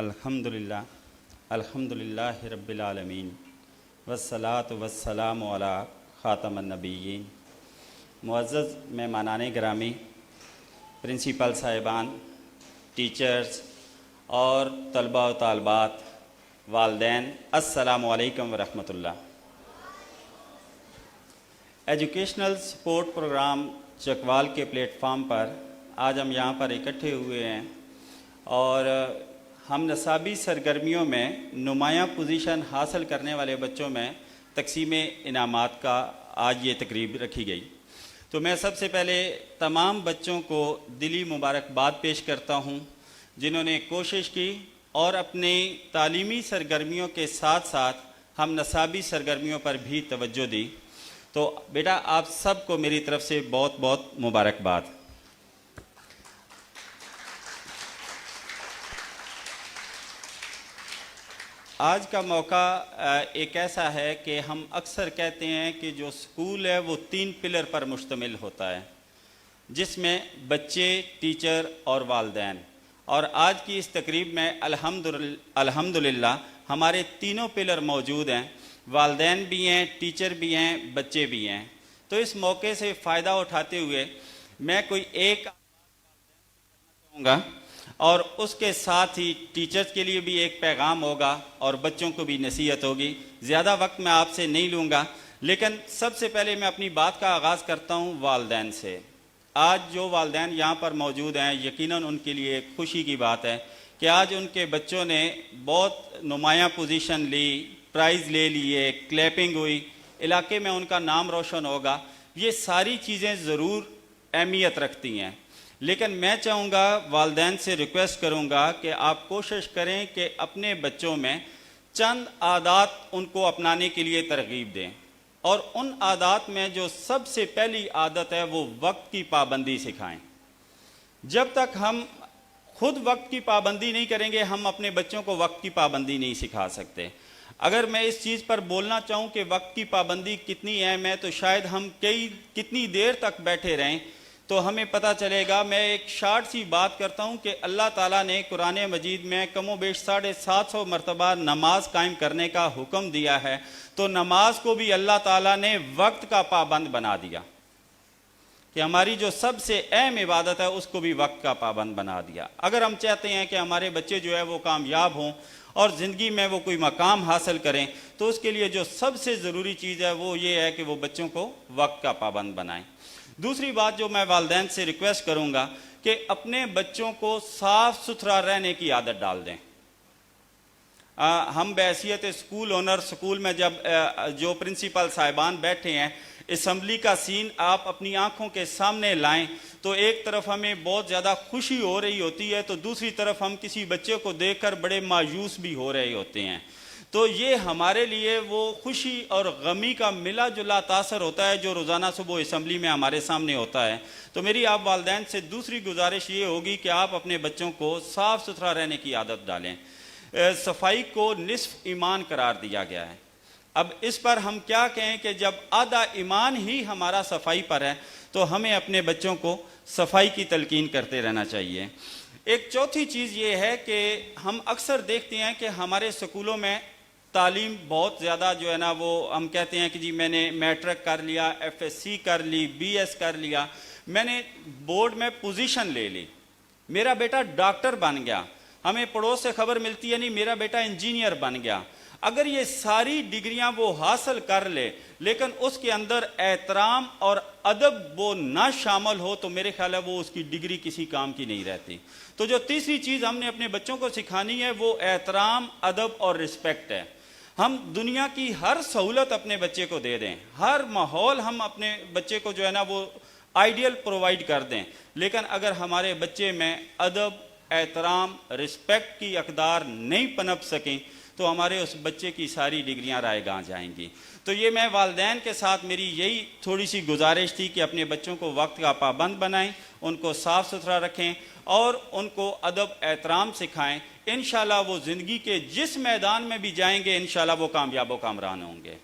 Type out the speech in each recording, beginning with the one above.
अल्हम्दुलिल्लाह अल्हम्दुलिल्लाहि रब्बिल आलमीन वस्सलातु वस्सलामु अला ख़ातमन नबिय्यीन। मुअज़्ज़ज़ मेहमानान गिरामी, प्रिंसिपल साहिबान, टीचर्स और तलबा व तालबात, वालदैन, अस्सलामु अलैकुम व रहमतुल्लाह। एजुकेशनल सपोर्ट प्रोग्राम चकवाल के प्लेटफार्म पर आज हम यहाँ पर इकट्ठे हुए हैं और हम नसाबी सरगर्मियों में नुमायाँ पोजीशन हासिल करने वाले बच्चों में तकसीम इनामात का आज ये तकरीब रखी गई। तो मैं सबसे पहले तमाम बच्चों को दिली मुबारकबाद पेश करता हूँ जिन्होंने कोशिश की और अपनी तालीमी सरगर्मियों के साथ साथ हम नसाबी सरगर्मियों पर भी तवज्जो दी। तो बेटा आप सबको मेरी तरफ से बहुत बहुत मुबारकबाद। आज का मौका एक ऐसा है कि हम अक्सर कहते हैं कि जो स्कूल है वो 3 पिलर पर मुश्तमिल होता है, जिसमें बच्चे, टीचर और वालदैन। और आज की इस तकरीब में अल्हम्दुलिल्लाह हमारे तीनों पिलर मौजूद हैं, वालदैन भी हैं, टीचर भी हैं, बच्चे भी हैं। तो इस मौके से फ़ायदा उठाते हुए मैं कोई एक चाहूँगा और उसके साथ ही टीचर्स के लिए भी एक पैगाम होगा और बच्चों को भी नसीहत होगी। ज़्यादा वक्त मैं आपसे नहीं लूँगा, लेकिन सबसे पहले मैं अपनी बात का आगाज़ करता हूँ वालदैन से। आज जो वालदैन यहाँ पर मौजूद हैं, यकीनन उनके लिए एक खुशी की बात है कि आज उनके बच्चों ने बहुत नुमायाँ पोजीशन ली, प्राइज़ ले लिए, क्लैपिंग हुई, इलाके में उनका नाम रोशन होगा। ये सारी चीज़ें ज़रूर अहमियत रखती हैं, लेकिन मैं चाहूँगा, वालदैन से रिक्वेस्ट करूँगा कि आप कोशिश करें कि अपने बच्चों में चंद आदात उनको अपनाने के लिए तरगीब दें। और उन आदात में जो सबसे पहली आदत है वो वक्त की पाबंदी सिखाएं। जब तक हम खुद वक्त की पाबंदी नहीं करेंगे, हम अपने बच्चों को वक्त की पाबंदी नहीं सिखा सकते। अगर मैं इस चीज़ पर बोलना चाहूँ कि वक्त की पाबंदी कितनी अहम है, तो शायद हम कितनी देर तक बैठे रहें तो हमें पता चलेगा। मैं एक शार्ट सी बात करता हूँ कि अल्लाह ताला ने कुरान मजीद में कमोबेश 750 मरतबा नमाज कायम करने का हुक्म दिया है, तो नमाज को भी अल्लाह ताला ने वक्त का पाबंद बना दिया कि हमारी जो सबसे अहम इबादत है उसको भी वक्त का पाबंद बना दिया। अगर हम चाहते हैं कि हमारे बच्चे जो है वो कामयाब हों और ज़िंदगी में वो कोई मकाम हासिल करें, तो उसके लिए जो सबसे ज़रूरी चीज़ है वो ये है कि वो बच्चों को वक्त का पाबंद बनाएं। दूसरी बात जो मैं वालदैन से रिक्वेस्ट करूँगा कि अपने बच्चों को साफ़ सुथरा रहने की आदत डाल दें। हम बहैसियत स्कूल ओनर, स्कूल में जब जो प्रिंसिपल साहिबान बैठे हैं, असम्बली का सीन आप अपनी आंखों के सामने लाएं तो एक तरफ हमें बहुत ज़्यादा खुशी हो रही होती है, तो दूसरी तरफ हम किसी बच्चे को देखकर बड़े मायूस भी हो रहे होते हैं। तो ये हमारे लिए वो खुशी और गमी का मिला जुला तासर होता है जो रोज़ाना सुबह असम्बली में हमारे सामने होता है। तो मेरी आप वालदैन से दूसरी गुजारिश ये होगी कि आप अपने बच्चों को साफ़ सुथरा रहने की आदत डालें। सफाई को निस्फ ईमान करार दिया गया है। अब इस पर हम क्या कहें कि जब आधा ईमान ही हमारा सफाई पर है, तो हमें अपने बच्चों को सफाई की तलकीन करते रहना चाहिए। एक चौथी चीज़ ये है कि हम अक्सर देखते हैं कि हमारे स्कूलों में तालीम बहुत ज़्यादा जो है ना, वो हम कहते हैं कि जी मैंने मैट्रिक कर लिया, FSC कर ली, BS कर लिया, मैंने बोर्ड में पोजीशन ले ली, मेरा बेटा डॉक्टर बन गया, हमें पड़ोस से खबर मिलती है नहीं मेरा बेटा इंजीनियर बन गया। अगर ये सारी डिग्रियां वो हासिल कर ले लेकिन उसके अंदर एहतराम और अदब वो ना शामिल हो, तो मेरे ख्याल है वो उसकी डिग्री किसी काम की नहीं रहती। तो जो तीसरी चीज़ हमने अपने बच्चों को सिखानी है वो एहतराम, अदब और रिस्पेक्ट है। हम दुनिया की हर सहूलत अपने बच्चे को दे दें, हर माहौल हम अपने बच्चे को जो है ना वो आइडियल प्रोवाइड कर दें, लेकिन अगर हमारे बच्चे में अदब, एहतराम, रिस्पेक्ट की अक़दार नहीं पनप सकें तो हमारे उस बच्चे की सारी डिग्रियां रायगां जाएंगी। तो ये मैं वालदैन के साथ मेरी यही थोड़ी सी गुजारिश थी कि अपने बच्चों को वक्त का पाबंद बनाएं, उनको साफ़ सुथरा रखें और उनको अदब एहतराम सिखाएं। इंशाल्लाह वो ज़िंदगी के जिस मैदान में भी जाएंगे इंशाल्लाह वो कामयाब व कामरान होंगे।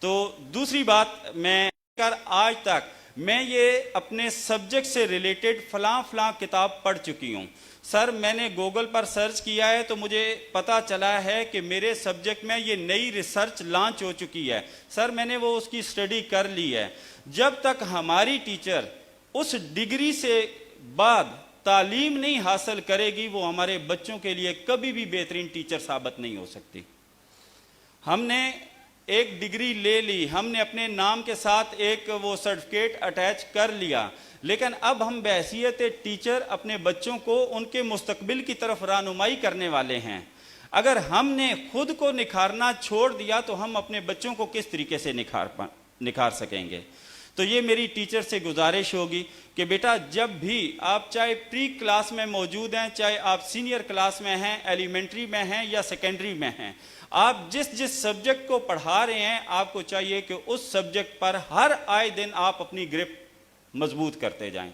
तो दूसरी बात, मैं आज तक मैं ये अपने सब्जेक्ट से रिलेटेड फलां किताब पढ़ चुकी हूँ। सर मैंने गूगल पर सर्च किया है तो मुझे पता चला है कि मेरे सब्जेक्ट में ये नई रिसर्च लॉन्च हो चुकी है। सर मैंने वो उसकी स्टडी कर ली है। जब तक हमारी टीचर उस डिग्री से बाद तालीम नहीं हासिल करेगी, वो हमारे बच्चों के लिए कभी भी बेहतरीन टीचर साबित नहीं हो सकती। हमने एक डिग्री ले ली, हमने अपने नाम के साथ एक वो सर्टिफिकेट अटैच कर लिया, लेकिन अब हम बहैसियत टीचर अपने बच्चों को उनके मुस्तकबिल की तरफ रहनुमाई करने वाले हैं। अगर हमने खुद को निखारना छोड़ दिया तो हम अपने बच्चों को किस तरीके से निखार सकेंगे। तो ये मेरी टीचर से गुजारिश होगी कि बेटा जब भी आप चाहे प्री क्लास में मौजूद हैं, चाहे आप सीनियर क्लास में हैं, एलिमेंट्री में हैं या सेकेंडरी में हैं, आप जिस जिस सब्जेक्ट को पढ़ा रहे हैं आपको चाहिए कि उस सब्जेक्ट पर हर आए दिन आप अपनी ग्रिप मजबूत करते जाएं।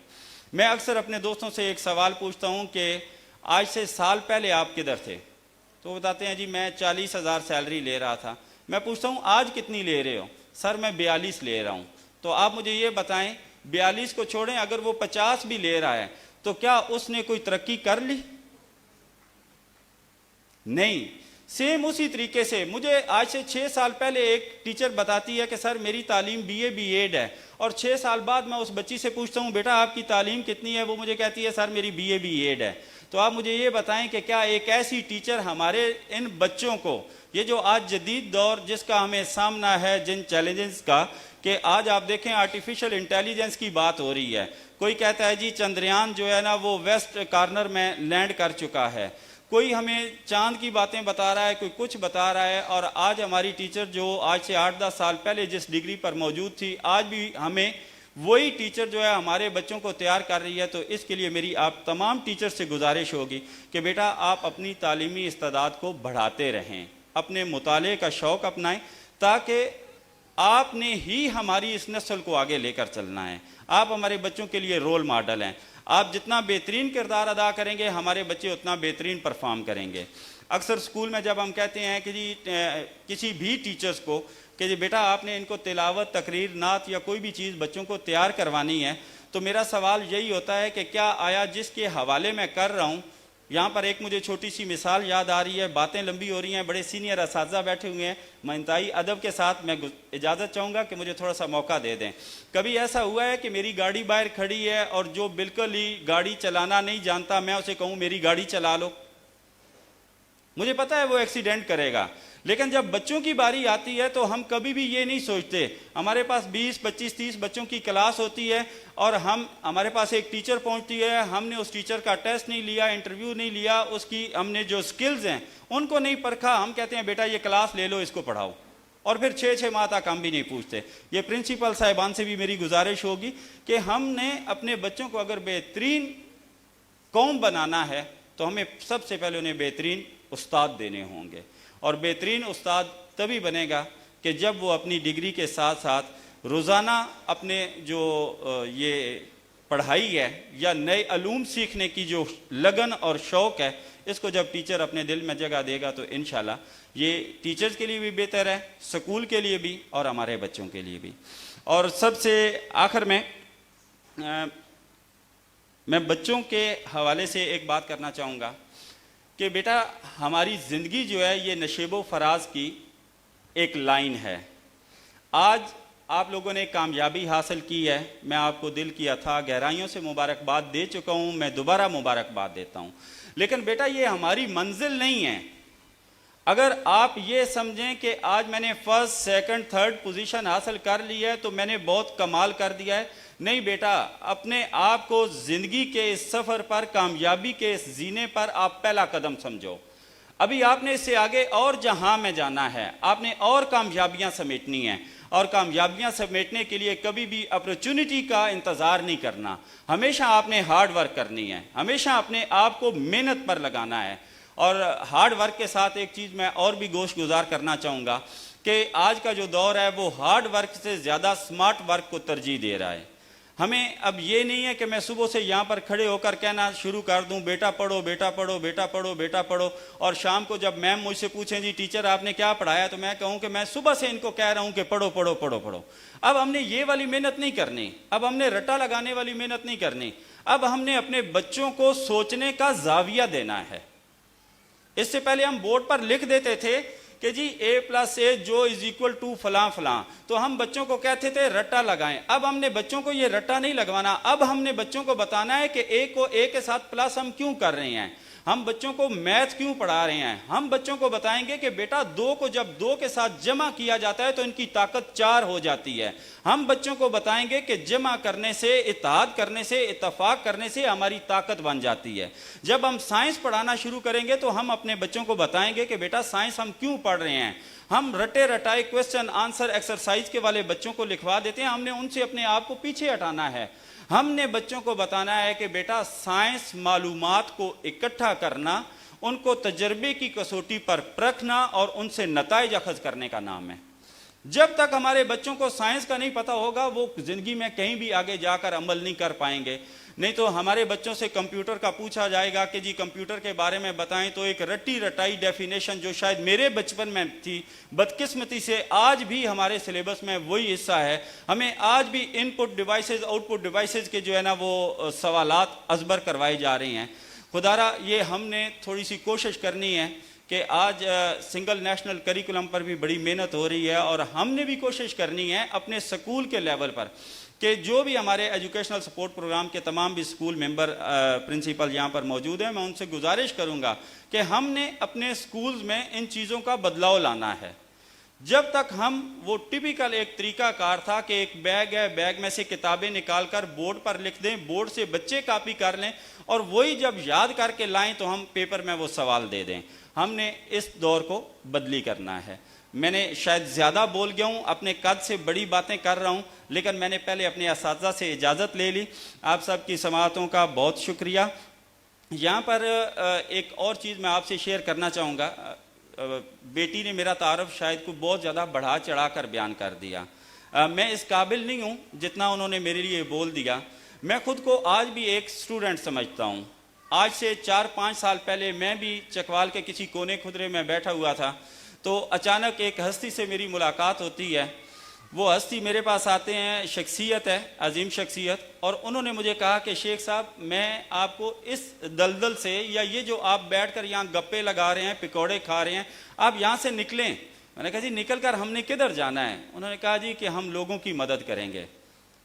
मैं अक्सर अपने दोस्तों से एक सवाल पूछता हूं कि आज से साल पहले आप किधर थे, तो बताते हैं जी मैं 40,000 सैलरी ले रहा था। मैं पूछता हूं आज कितनी ले रहे हो, सर मैं 42 ले रहा हूं। तो आप मुझे ये बताएं 42 को छोड़ें, अगर वो 50 भी ले रहा है तो क्या उसने कोई तरक्की कर ली? नहीं। सेम उसी तरीके से मुझे आज से 6 साल पहले एक टीचर बताती है कि सर मेरी तालीम BA B.Ed है, और 6 साल बाद मैं उस बच्ची से पूछता हूँ बेटा आपकी तालीम कितनी है, वो मुझे कहती है सर मेरी BA B.Ed है। तो आप मुझे ये बताएं कि क्या एक ऐसी टीचर हमारे इन बच्चों को, ये जो आज जदीद दौर जिसका हमें सामना है, जिन चैलेंजेस का, कि आज आप देखें आर्टिफिशियल इंटेलिजेंस की बात हो रही है, कोई कहता है जी चंद्रयान जो है ना वो वेस्ट कॉर्नर में लैंड कर चुका है, कोई हमें चांद की बातें बता रहा है, कोई कुछ बता रहा है, और आज हमारी टीचर जो आज से 8-10 साल पहले जिस डिग्री पर मौजूद थी, आज भी हमें वही टीचर जो है हमारे बच्चों को तैयार कर रही है। तो इसके लिए मेरी आप तमाम टीचर से गुजारिश होगी कि बेटा आप अपनी तालीमी इस्तेदाद को बढ़ाते रहें, अपने मुताले का शौक़ अपनाएं, ताकि आपने ही हमारी इस नस्ल को आगे लेकर चलना है। आप हमारे बच्चों के लिए रोल मॉडल हैं। आप जितना बेहतरीन किरदार अदा करेंगे हमारे बच्चे उतना बेहतरीन परफॉर्म करेंगे। अक्सर स्कूल में जब हम कहते हैं कि जी किसी भी टीचर्स को कि जी बेटा आपने इनको तिलावत, तकरीर, नात या कोई भी चीज़ बच्चों को तैयार करवानी है, तो मेरा सवाल यही होता है कि क्या आया जिसके हवाले मैं कर रहा हूँ, यहाँ पर एक मुझे छोटी सी मिसाल याद आ रही है, बातें लंबी हो रही हैं, बड़े सीनियर असातिज़ा बैठे हुए हैं, मैं इंतहाई अदब के साथ मैं इजाज़त चाहूँगा कि मुझे थोड़ा सा मौका दे दें। कभी ऐसा हुआ है कि मेरी गाड़ी बाहर खड़ी है और जो बिल्कुल ही गाड़ी चलाना नहीं जानता, मैं उसे कहूँ मेरी गाड़ी चला लो, मुझे पता है वो एक्सीडेंट करेगा, लेकिन जब बच्चों की बारी आती है तो हम कभी भी ये नहीं सोचते। हमारे पास 20, 25, 30 बच्चों की क्लास होती है और हमारे पास एक टीचर पहुंचती है, हमने उस टीचर का टेस्ट नहीं लिया, इंटरव्यू नहीं लिया, उसकी हमने जो स्किल्स हैं उनको नहीं परखा, हम कहते हैं बेटा ये क्लास ले लो, इसको पढ़ाओ, और फिर 6-6 माह तक हम भी नहीं पूछते। ये प्रिंसिपल साहिबान से भी मेरी गुजारिश होगी कि हमने अपने बच्चों को अगर बेहतरीन कौम बनाना है तो हमें सबसे पहले उन्हें बेहतरीन उस्ताद देने होंगे, और बेहतरीन उस्ताद तभी बनेगा कि जब वो अपनी डिग्री के साथ साथ रोज़ाना अपने जो ये पढ़ाई है या नए अलूम सीखने की जो लगन और शौक़ है, इसको जब टीचर अपने दिल में जगह देगा तो इंशाल्लाह ये टीचर्स के लिए भी बेहतर है, स्कूल के लिए भी और हमारे बच्चों के लिए भी। और सबसे आखिर में मैं बच्चों के हवाले से एक बात करना चाहूँगा कि बेटा हमारी ज़िंदगी जो है ये नशेबो फराज की एक लाइन है। आज आप लोगों ने कामयाबी हासिल की है, मैं आपको दिल की अथाह गहराइयों से मुबारकबाद दे चुका हूँ, मैं दोबारा मुबारकबाद देता हूँ, लेकिन बेटा ये हमारी मंजिल नहीं है। अगर आप ये समझें कि आज मैंने फर्स्ट, सेकंड, थर्ड पोजीशन हासिल कर ली है तो मैंने बहुत कमाल कर दिया है, नहीं बेटा, अपने आप को ज़िंदगी के इस सफ़र पर, कामयाबी के इस जीने पर आप पहला कदम समझो। अभी आपने इससे आगे और जहां में जाना है, आपने और कामयाबियां समेटनी हैं, और कामयाबियां समेटने के लिए कभी भी अपॉर्चुनिटी का इंतज़ार नहीं करना, हमेशा आपने हार्ड वर्क करनी है, हमेशा अपने आप को मेहनत पर लगाना है। और हार्ड वर्क के साथ एक चीज़ मैं और भी गोश गुजार करना चाहूँगा कि आज का जो दौर है वो हार्ड वर्क से ज़्यादा स्मार्ट वर्क को तरजीह दे रहा है। हमें अब ये नहीं है कि मैं सुबह से यहाँ पर खड़े होकर कहना शुरू कर दूँ बेटा पढ़ो बेटा पढ़ो बेटा पढ़ो बेटा पढ़ो, और शाम को जब मैम मुझसे पूछें जी टीचर आपने क्या पढ़ाया, तो मैं कहूँ कि मैं सुबह से इनको कह रहा हूँ कि पढ़ो पढ़ो पढ़ो पढ़ो। अब हमने ये वाली मेहनत नहीं करनी, अब हमने रट्टा लगाने वाली मेहनत नहीं करनी, अब हमने अपने बच्चों को सोचने का जाविया देना है। इससे पहले हम बोर्ड पर लिख देते थे कि जी a+a जो इज इक्वल टू फलां फलां, तो हम बच्चों को कहते थे रट्टा लगाएं। अब हमने बच्चों को ये रट्टा नहीं लगवाना, अब हमने बच्चों को बताना है कि a को a के साथ प्लस हम क्यों कर रहे हैं, हम बच्चों को मैथ क्यों पढ़ा रहे हैं। हम बच्चों को बताएंगे कि बेटा 2 को जब 2 के साथ जमा किया जाता है तो इनकी ताकत 4 हो जाती है। हम बच्चों को बताएंगे कि जमा करने से, इत्तेहाद करने से, इत्तफाक करने से हमारी ताकत बन जाती है। जब हम साइंस पढ़ाना शुरू करेंगे तो हम अपने बच्चों को बताएंगे कि बेटा साइंस हम क्यों पढ़ रहे हैं। हम रटे रटाए क्वेश्चन आंसर एक्सरसाइज के वाले बच्चों को लिखवा देते हैं, हमने उनसे अपने आप को पीछे हटाना है। हमने बच्चों को बताना है कि बेटा साइंस मालूमात को इकट्ठा करना, उनको तजर्बे की कसौटी पर परखना और उनसे नताइज अखज़ करने का नाम है। जब तक हमारे बच्चों को साइंस का नहीं पता होगा वो जिंदगी में कहीं भी आगे जाकर अमल नहीं कर पाएंगे। नहीं तो हमारे बच्चों से कंप्यूटर का पूछा जाएगा कि जी कंप्यूटर के बारे में बताएं, तो एक रट्टी रटाई डेफिनेशन जो शायद मेरे बचपन में थी, बदकिस्मती से आज भी हमारे सिलेबस में वही हिस्सा है। हमें आज भी इनपुट डिवाइसेस आउटपुट डिवाइसेस के जो है ना वो सवालात अजबर करवाए जा रहे हैं। खुदारा ये हमने थोड़ी सी कोशिश करनी है कि आज सिंगल नेशनल करिकुलम पर भी बड़ी मेहनत हो रही है, और हमने भी कोशिश करनी है अपने स्कूल के लेवल पर कि जो भी हमारे एजुकेशनल सपोर्ट प्रोग्राम के तमाम भी स्कूल मेंबर प्रिंसिपल यहाँ पर मौजूद हैं, मैं उनसे गुजारिश करूँगा कि हमने अपने स्कूल्स में इन चीज़ों का बदलाव लाना है। जब तक हम वो टिपिकल एक तरीकाकार था कि एक बैग है, बैग में से किताबें निकाल कर बोर्ड पर लिख दें, बोर्ड से बच्चे कॉपी कर लें और वही जब याद करके लाएं तो हम पेपर में वो सवाल दे दें। हमने इस दौर को बदली करना है। मैंने शायद ज़्यादा बोल गया हूँ, अपने कद से बड़ी बातें कर रहा हूँ, लेकिन मैंने पहले अपने असातिज़ा से इजाज़त ले ली। आप सब की समाअतों का बहुत शुक्रिया। यहाँ पर एक और चीज़ मैं आपसे शेयर करना चाहूँगा। बेटी ने मेरा तारफ़ शायद को बहुत ज़्यादा बढ़ा चढ़ा कर बयान कर दिया। मैं इस काबिल नहीं हूँ जितना उन्होंने मेरे लिए बोल दिया। मैं खुद को आज भी एक स्टूडेंट समझता हूँ। आज से 4-5 साल पहले मैं भी चकवाल के किसी कोने खुदरे में बैठा हुआ था, तो अचानक एक हस्ती से मेरी मुलाकात होती है। वो हस्ती मेरे पास आते हैं, शख्सियत है, अजीम शख्सियत, और उन्होंने मुझे कहा कि शेख साहब मैं आपको इस दलदल से, या ये जो आप बैठकर यहाँ गप्पे लगा रहे हैं, पकौड़े खा रहे हैं, आप यहाँ से निकलें। मैंने कहा जी निकल कर हमने किधर जाना है? उन्होंने कहा जी कि हम लोगों की मदद करेंगे।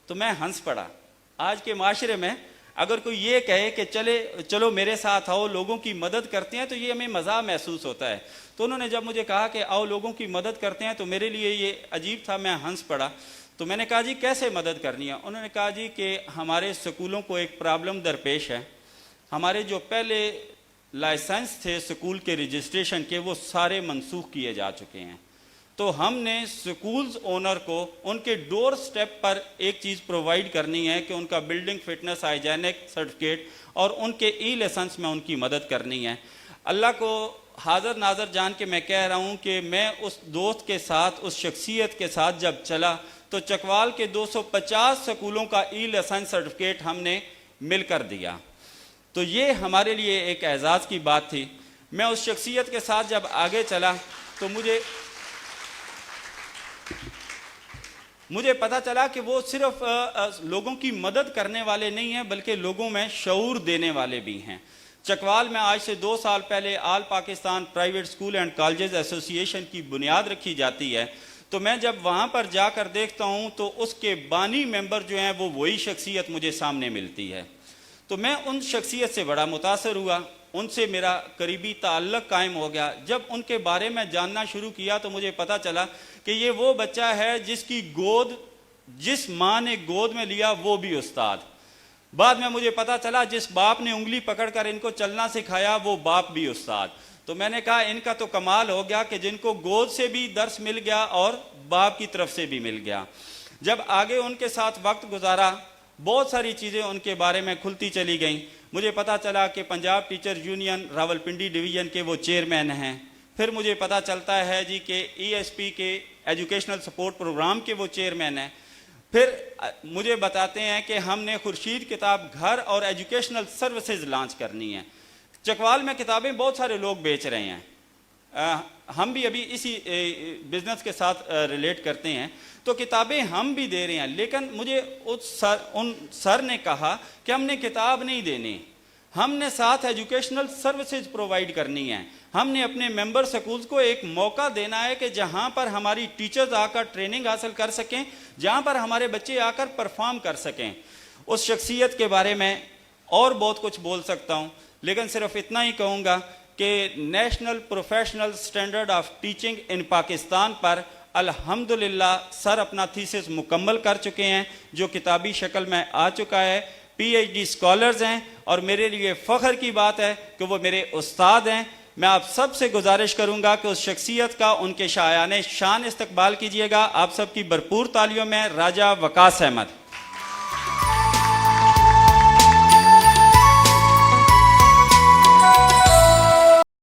तो मैं हंस पड़ा। आज के माशरे में अगर कोई ये कहे कि चलो मेरे साथ आओ, लोगों की मदद करते हैं, तो ये हमें मज़ा महसूस होता है। तो उन्होंने जब मुझे कहा कि आओ लोगों की मदद करते हैं, तो मेरे लिए ये अजीब था, मैं हंस पड़ा। तो मैंने कहा जी कैसे मदद करनी है? उन्होंने कहा जी कि हमारे स्कूलों को एक प्रॉब्लम दरपेश है। हमारे जो पहले लाइसेंस थे स्कूल के रजिस्ट्रेशन के, वो सारे मनसूख किए जा चुके हैं। तो हमने स्कूल्स ओनर को उनके डोर स्टेप पर एक चीज़ प्रोवाइड करनी है कि उनका बिल्डिंग फिटनेस हाइजेनिक सर्टिफिकेट और उनके ई लाइसेंस में उनकी मदद करनी है। अल्लाह को हाज़र नाज़र जान के मैं कह रहा हूँ कि मैं उस दोस्त के साथ, उस शख्सियत के साथ जब चला, तो चकवाल के 250 स्कूलों का ई लाइसेंस सर्टिफिकेट हमने मिलकर दिया। तो ये हमारे लिए एक एजाज़ की बात थी। मैं उस शख्सियत के साथ जब आगे चला तो मुझे पता चला कि वो सिर्फ लोगों की मदद करने वाले नहीं हैं, बल्कि लोगों में शऊर देने वाले भी हैं। चकवाल में आज से 2 साल पहले all Pakistan private school and colleges association की बुनियाद रखी जाती है। तो मैं जब वहाँ पर जाकर देखता हूँ तो उसके बानी मेंबर जो हैं वो वही शख्सियत मुझे सामने मिलती है। तो मैं उन शख्सियत से बड़ा मुतासर हुआ, उनसे मेरा करीबी ताल्लुक़ कायम हो गया। जब उनके बारे में जानना शुरू किया तो मुझे पता चला कि ये वो बच्चा है जिसकी गोद, जिस माँ ने गोद में लिया वो भी उस्ताद। बाद में मुझे पता चला जिस बाप ने उंगली पकड़कर इनको चलना सिखाया वो बाप भी उस्ताद। तो मैंने कहा इनका तो कमाल हो गया कि जिनको गोद से भी दर्स मिल गया और बाप की तरफ से भी मिल गया। जब आगे उनके साथ वक्त गुजारा, बहुत सारी चीज़ें उनके बारे में खुलती चली गईं। मुझे पता चला कि Punjab teacher union Rawalpindi division के वो चेयरमैन हैं। फिर मुझे पता चलता है जी कि ESP के एजुकेशनल सपोर्ट प्रोग्राम के वो चेयरमैन हैं। फिर मुझे बताते हैं कि हमने खुर्शीद किताब घर और एजुकेशनल सर्विसेज लॉन्च करनी है। चकवाल में किताबें बहुत सारे लोग बेच रहे हैं, हम भी अभी इसी बिजनेस के साथ रिलेट करते हैं, तो किताबें हम भी दे रहे हैं, लेकिन मुझे उन सर ने कहा कि हमने किताब नहीं देनी, हमने साथ एजुकेशनल सर्विसेज प्रोवाइड करनी है। हमने अपने मेंबर स्कूल्स को एक मौका देना है कि जहां पर हमारी टीचर्स आकर ट्रेनिंग हासिल कर सकें, जहां पर हमारे बच्चे आकर परफॉर्म कर सकें। उस शख्सियत के बारे में और बहुत कुछ बोल सकता हूं, लेकिन सिर्फ इतना ही कहूँगा कि national professional standard of teaching in Pakistan पर अल्हम्दुलिल्लाह सर अपना थीसिस मुकम्मल कर चुके हैं, जो किताबी शक्ल में आ चुका है। PhD स्कॉलर्स हैं और मेरे लिए फ़ख्र की बात है कि वो मेरे उस्ताद हैं। मैं आप सब से गुजारिश करूंगा कि उस शख्सियत का उनके शायाने शान इस्तकबाल कीजिएगा। आप सबकी भरपूर तालियों में राजा वकास अहमद।